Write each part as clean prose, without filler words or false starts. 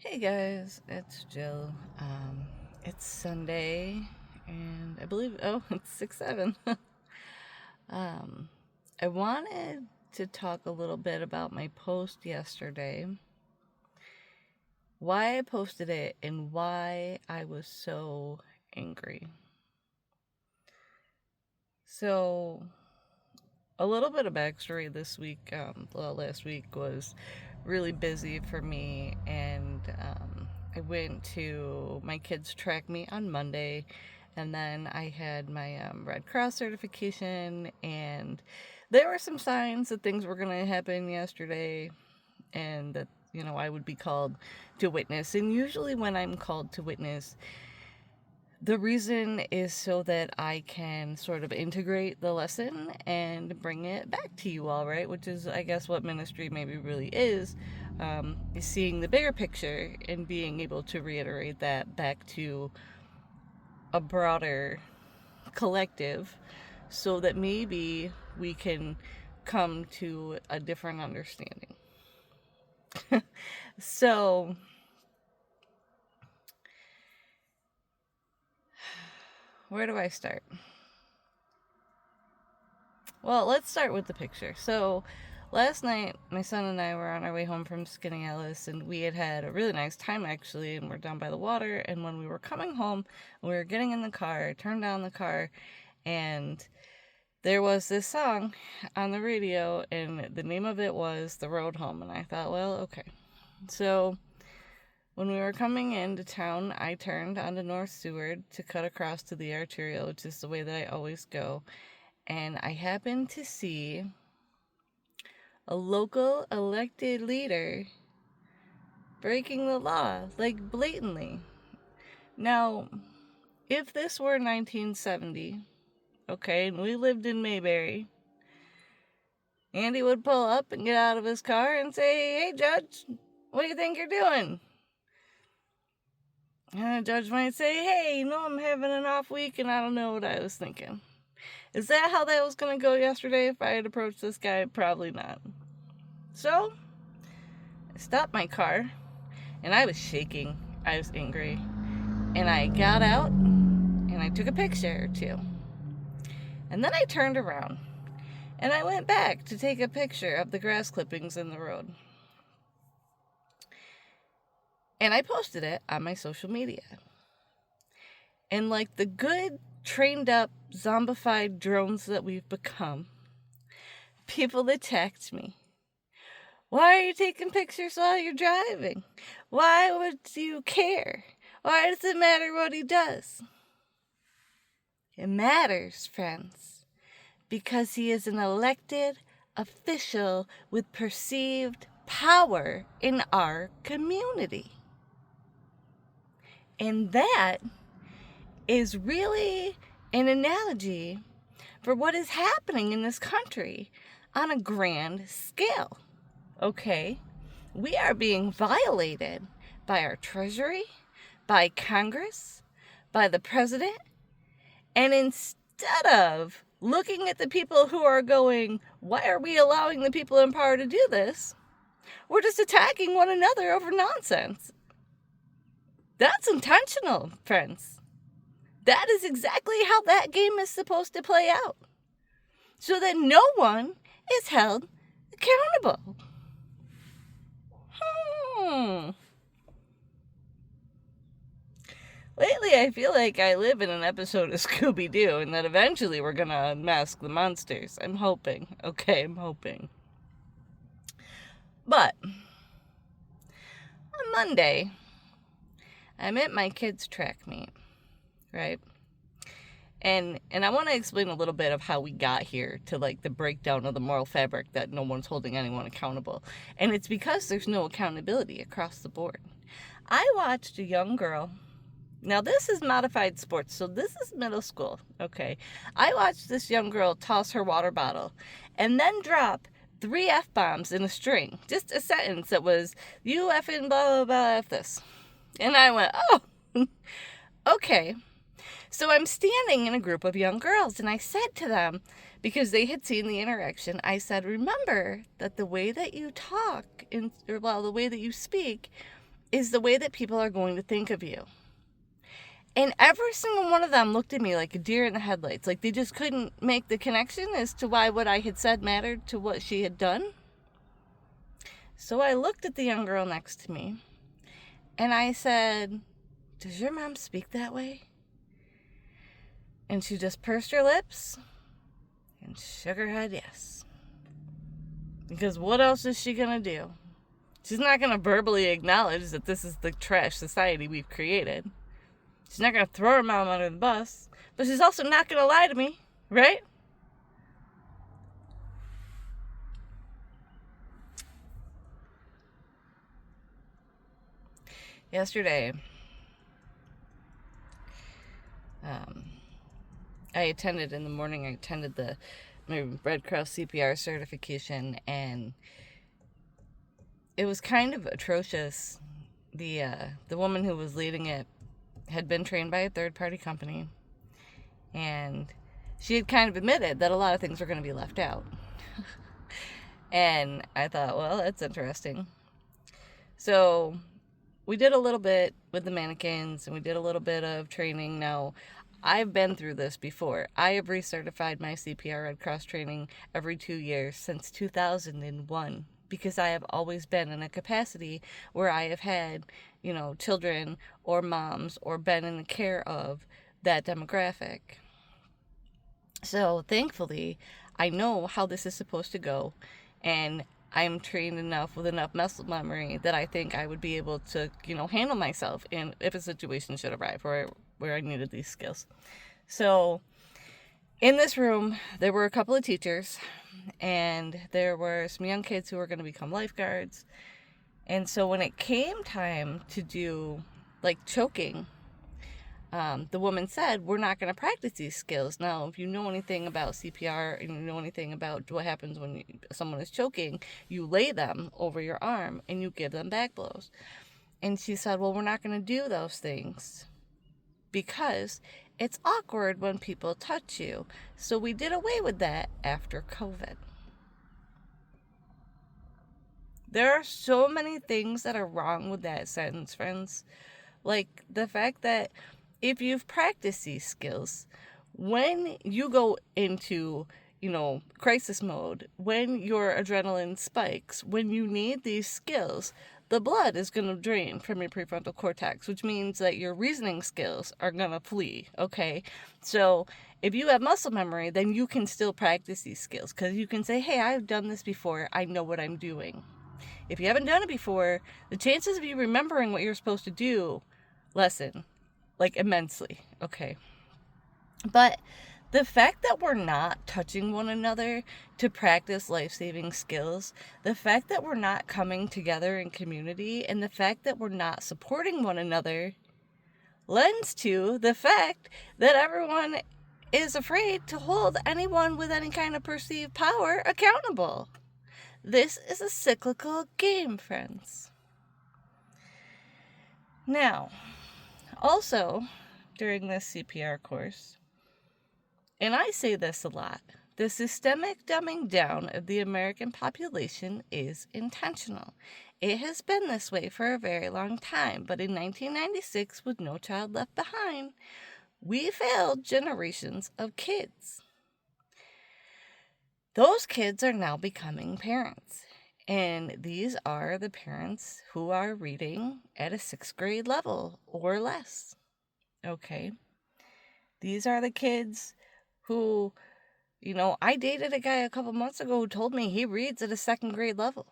Hey guys, it's Jill. It's Sunday, and I believe, it's 6/7. um, I wanted to talk a little bit about my post yesterday, why I posted it, and why I was so angry. So, a little bit of backstory this week. Last week was really busy for me, and I went to my kids' track meet on Monday, and then I had my Red Cross certification, and there were some signs that things were going to happen yesterday, and that I would be called to witness. And usually, when I'm called to witness, the reason is so that I can sort of integrate the lesson and bring it back to you all, right? Which is, I guess, what ministry maybe really is seeing the bigger picture and being able to reiterate that back to a broader collective so that maybe we can come to a different understanding. So, where do I start? Well, let's start with the picture. So, last night, my son and I were on our way home from Skaneateles, and we had a really nice time actually, and we're down by the water. And when we were coming home, we were getting in the car, turned down the car, and there was this song on the radio, and the name of it was The Road Home. And I thought, well, okay. So, when we were coming into town, I turned onto North Seward to cut across to the arterial, which is the way that I always go. And I happened to see a local elected leader breaking the law, like blatantly. Now, if this were 1970, okay, and we lived in Mayberry, Andy would pull up and get out of his car and say, "Hey, Judge, what do you think you're doing?" And the judge might say, "Hey, I'm having an off week and I don't know what I was thinking." Is that how that was going to go yesterday if I had approached this guy? Probably not. So, I stopped my car, and I was shaking. I was angry. And I got out, and I took a picture or two. And then I turned around, and I went back to take a picture of the grass clippings in the road. And I posted it on my social media. And like the good, trained up, zombified drones that we've become, people attacked me. "Why are you taking pictures while you're driving? Why would you care? Why does it matter what he does?" It matters, friends, because he is an elected official with perceived power in our community. And that is really an analogy for what is happening in this country on a grand scale. Okay? We are being violated by our Treasury, by Congress, by the President, and instead of looking at the people who are going, "Why are we allowing the people in power to do this?" we're just attacking one another over nonsense. That's intentional, friends. That is exactly how that game is supposed to play out, so that no one is held accountable. Lately, I feel like I live in an episode of Scooby-Doo, and that eventually we're gonna unmask the monsters. I'm hoping. Okay, I'm hoping. But on Monday, I'm at my kids' track meet, right? And I want to explain a little bit of how we got here to like the breakdown of the moral fabric that no one's holding anyone accountable. And it's because there's no accountability across the board. I watched a young girl. Now, this is modified sports, so this is middle school, okay? I watched this young girl toss her water bottle and then drop 3 F-bombs in a string. Just a sentence that was, "You effing blah, blah, blah, F this." And I went, "Oh, okay." So I'm standing in a group of young girls, and I said to them, because they had seen the interaction, I said, "Remember that the way that you talk, the way that you speak, is the way that people are going to think of you. And every single one of them looked at me like a deer in the headlights. Like they just couldn't make the connection as to why what I had said mattered to what she had done. So I looked at the young girl next to me and I said, "Does your mom speak that way?" And she just pursed her lips and shook her head yes. Because what else is she going to do? She's not going to verbally acknowledge that this is the trash society we've created. She's not going to throw her mom under the bus. But she's also not going to lie to me, right? Yesterday, I attended my Red Cross CPR certification, and it was kind of atrocious. The woman who was leading it had been trained by a third-party company, and she had kind of admitted that a lot of things were going to be left out. And I thought, well, that's interesting. So we did a little bit with the mannequins, and we did a little bit of training. Now, I've been through this before. I have recertified my CPR Red Cross training every 2 years since 2001, because I have always been in a capacity where I have had, children or moms or been in the care of that demographic. So thankfully, I know how this is supposed to go, and I'm trained enough with enough muscle memory that I think I would be able to, handle myself if a situation should arrive where I needed these skills. So in this room, there were a couple of teachers, and there were some young kids who were going to become lifeguards. And so when it came time to do choking, the woman said, "We're not going to practice these skills. Now, if you know anything about CPR and you know anything about what happens when someone is choking, you lay them over your arm and you give them back blows." And she said, "Well, we're not going to do those things because it's awkward when people touch you. So we did away with that after COVID." There are so many things that are wrong with that sentence, friends. Like the fact that if you've practiced these skills, when you go into, crisis mode, when your adrenaline spikes, when you need these skills, the blood is going to drain from your prefrontal cortex, which means that your reasoning skills are going to flee, okay? So if you have muscle memory, then you can still practice these skills because you can say, "Hey, I've done this before. I know what I'm doing." If you haven't done it before, the chances of you remembering what you're supposed to do lessen, immensely, okay? But the fact that we're not touching one another to practice life-saving skills, the fact that we're not coming together in community, and the fact that we're not supporting one another lends to the fact that everyone is afraid to hold anyone with any kind of perceived power accountable. This is a cyclical game, friends. Now, also, during this CPR course, and I say this a lot, the systemic dumbing down of the American population is intentional. It has been this way for a very long time, but in 1996, with No Child Left Behind, we failed generations of kids. Those kids are now becoming parents. And these are the parents who are reading at a 6th grade level or less. Okay. These are the kids who, I dated a guy a couple months ago who told me he reads at a 2nd grade level.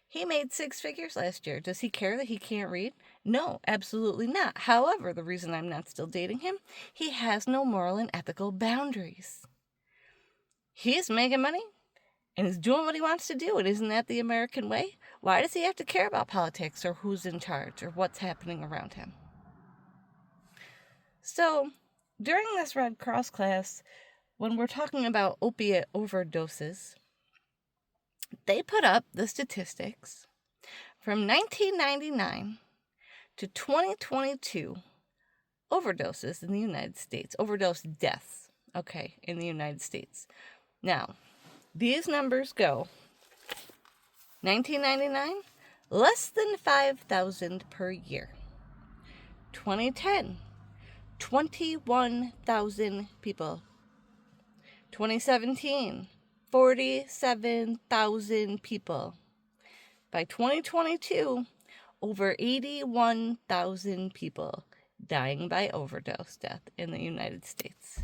He made 6 figures last year. Does he care that he can't read? No, absolutely not. However, the reason I'm not still dating him, he has no moral and ethical boundaries. He's making money and is doing what he wants to do. And isn't that the American way? Why does he have to care about politics or who's in charge or what's happening around him? So, during this Red Cross class, when we're talking about opiate overdoses, they put up the statistics from 1999 to 2022 overdoses in the United States, overdose deaths, in the United States. Now, these numbers go 1999 less than 5,000 per year. 2010, 21,000 people. 2017, 47,000 people. By 2022, over 81,000 people dying by overdose death in the United States.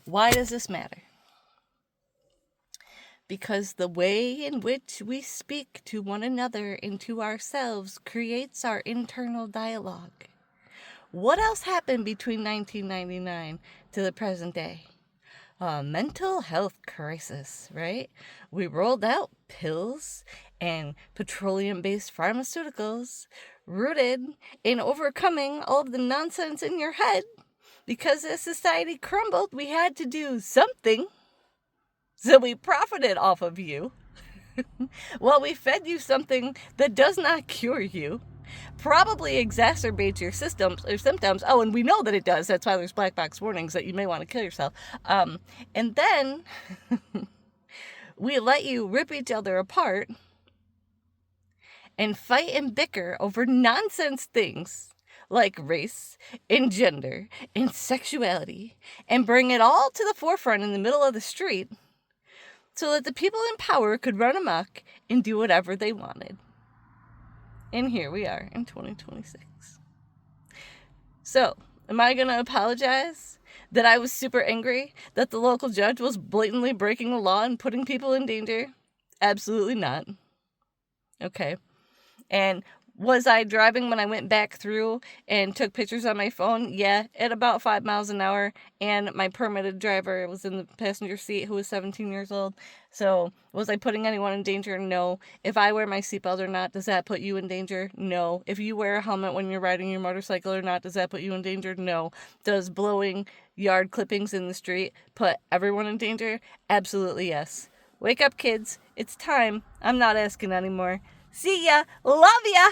Why does this matter? Because the way in which we speak to one another and to ourselves creates our internal dialogue. What else happened between 1999 to the present day? A mental health crisis, right? We rolled out pills and petroleum-based pharmaceuticals rooted in overcoming all of the nonsense in your head. Because as society crumbled, we had to do something. So we profited off of you. Well, we fed you something that does not cure you, probably exacerbates your symptoms. Oh, and we know that it does. That's why there's black box warnings that you may want to kill yourself. And then we let you rip each other apart and fight and bicker over nonsense things like race and gender and sexuality, and bring it all to the forefront in the middle of the street so that the people in power could run amok and do whatever they wanted. And here we are in 2026. So, am I going to apologize that I was super angry that the local judge was blatantly breaking the law and putting people in danger? Absolutely not. Okay. And was I driving when I went back through and took pictures on my phone? Yeah, at about 5 miles an hour. And my permitted driver was in the passenger seat who was 17 years old. So was I putting anyone in danger? No. If I wear my seatbelt or not, does that put you in danger? No. If you wear a helmet when you're riding your motorcycle or not, does that put you in danger? No. Does blowing yard clippings in the street put everyone in danger? Absolutely yes. Wake up, kids. It's time. I'm not asking anymore. See ya. Love ya.